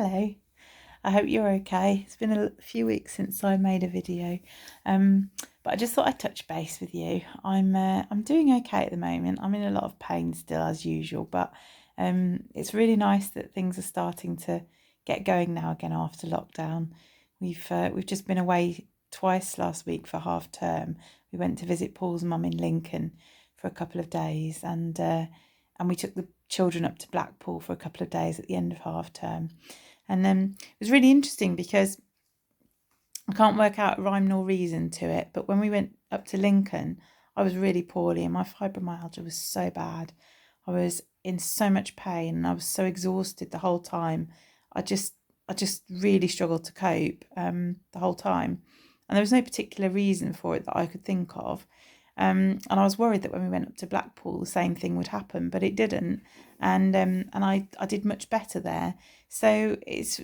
Hello, I hope you're okay. It's been a few weeks since I made a video, but I just thought I'd touch base with you. I'm doing okay at the moment. I'm in a lot of pain still as usual, but it's really nice that things are starting to get going now again after lockdown. We've just been away twice last week for half term. We went to visit Paul's mum in Lincoln for a couple of days, and we took the children up to Blackpool for a couple of days at the end of half term. And it was really interesting because I can't work out a rhyme nor reason to it. But when we went up to Lincoln, I was really poorly and my fibromyalgia was so bad. I was in so much pain and I was so exhausted the whole time. I just really struggled to cope the whole time. And there was no particular reason for it that I could think of. And I was worried that when we went up to Blackpool, the same thing would happen, but it didn't. And I did much better there. So it's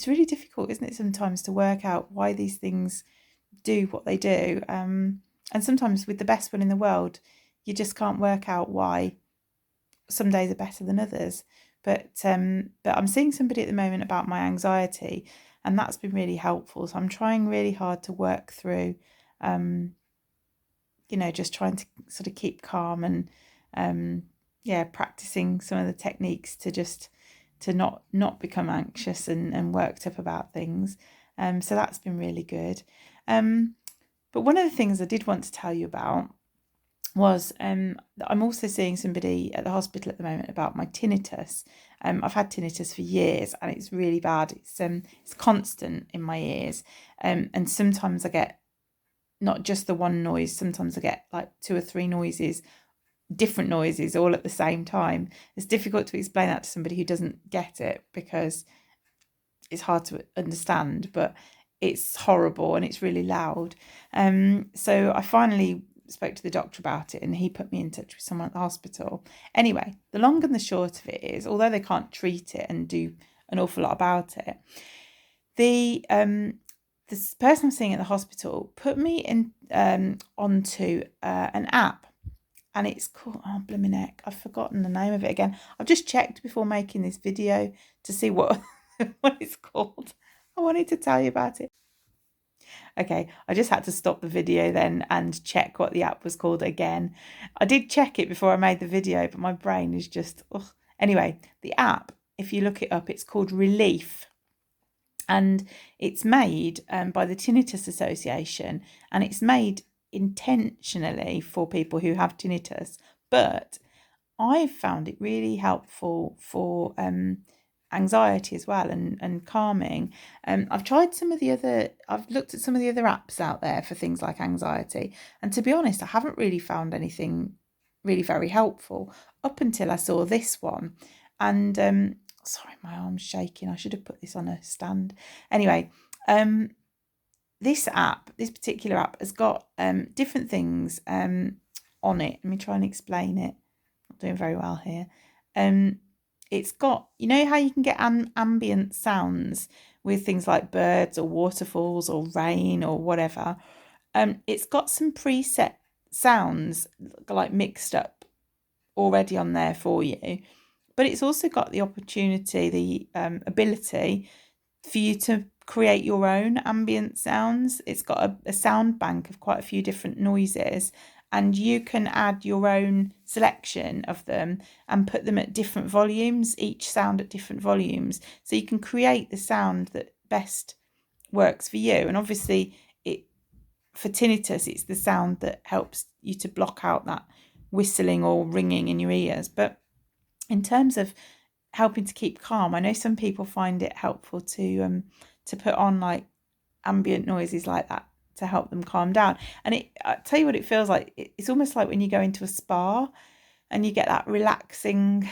really difficult, isn't it, sometimes to work out why these things do what they do. And sometimes with the best will in the world, you just can't work out why some days are better than others. But I'm seeing somebody at the moment about my anxiety, and that's been really helpful. So I'm trying really hard to work through, just trying to sort of keep calm and practicing some of the techniques to not become anxious and worked up about things. So that's been really good. But one of the things I did want to tell you about was I'm also seeing somebody at the hospital at the moment about my tinnitus. I've had tinnitus for years and it's really bad. It's constant in my ears, and sometimes I get not just the one noise. Sometimes I get like two or three noises, different noises all at the same time. It's difficult to explain that to somebody who doesn't get it because it's hard to understand, but it's horrible and it's really loud. So I finally spoke to the doctor about it and he put me in touch with someone at the hospital. Anyway, the long and the short of it is, although they can't treat it and do an awful lot about it, this person I'm seeing at the hospital put me in onto an app, and it's called, oh blimey neck, I've forgotten the name of it again. I've just checked before making this video to see what what it's called. I wanted to tell you about it. Okay, I just had to stop the video then and check what the app was called again. I did check it before I made the video, but my brain is just, ugh. Anyway, the app, if you look it up, it's called Relief. And it's made by the Tinnitus Association, and it's made intentionally for people who have tinnitus. But I've found it really helpful for anxiety as well and calming. I've looked at some of the other apps out there for things like anxiety, and to be honest, I haven't really found anything really very helpful up until I saw this one. And sorry, my arm's shaking. I should have put this on a stand. Anyway, this particular app has got different things on it. Let me try and explain it. Not doing very well here. It's got, you know how you can get ambient sounds with things like birds or waterfalls or rain or whatever. It's got some preset sounds like mixed up already on there for you. But it's also got the opportunity, the ability for you to create your own ambient sounds. It's got a sound bank of quite a few different noises, and you can add your own selection of them and put them at different volumes, each sound at different volumes. So you can create the sound that best works for you. And obviously, for tinnitus, it's the sound that helps you to block out that whistling or ringing in your ears. But in terms of helping to keep calm, I know some people find it helpful to put on like ambient noises like that to help them calm down. And I tell you what it feels like. It's almost like when you go into a spa and you get that relaxing,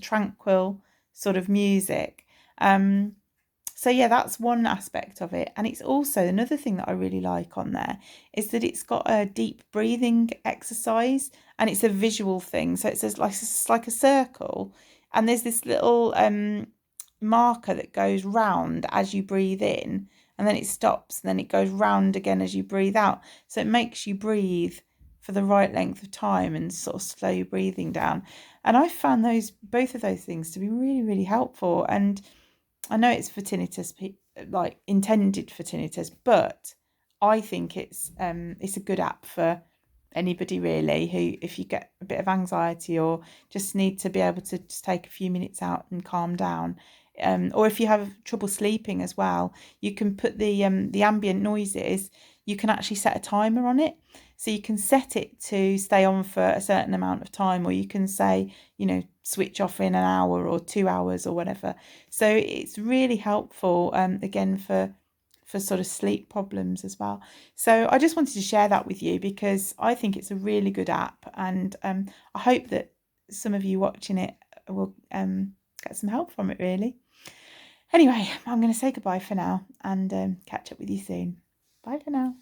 tranquil sort of music. So yeah, that's one aspect of it. And it's also another thing that I really like on there is that it's got a deep breathing exercise, and it's a visual thing. So it says like a circle, and there's this little marker that goes round as you breathe in, and then it stops, and then it goes round again as you breathe out. So it makes you breathe for the right length of time and sort of slow your breathing down. And I found both of those things to be really, really helpful. And I know it's for tinnitus, like intended for tinnitus, but I think it's a good app for anybody really who, if you get a bit of anxiety or just need to be able to just take a few minutes out and calm down, or if you have trouble sleeping as well, you can put the ambient noises. You can actually set a timer on it, so you can set it to stay on for a certain amount of time, or you can say, switch off in an hour or 2 hours or whatever. So it's really helpful, again, for sort of sleep problems as well. So I just wanted to share that with you because I think it's a really good app, and I hope that some of you watching it will get some help from it, really. Anyway, I'm going to say goodbye for now and catch up with you soon. Bye for now.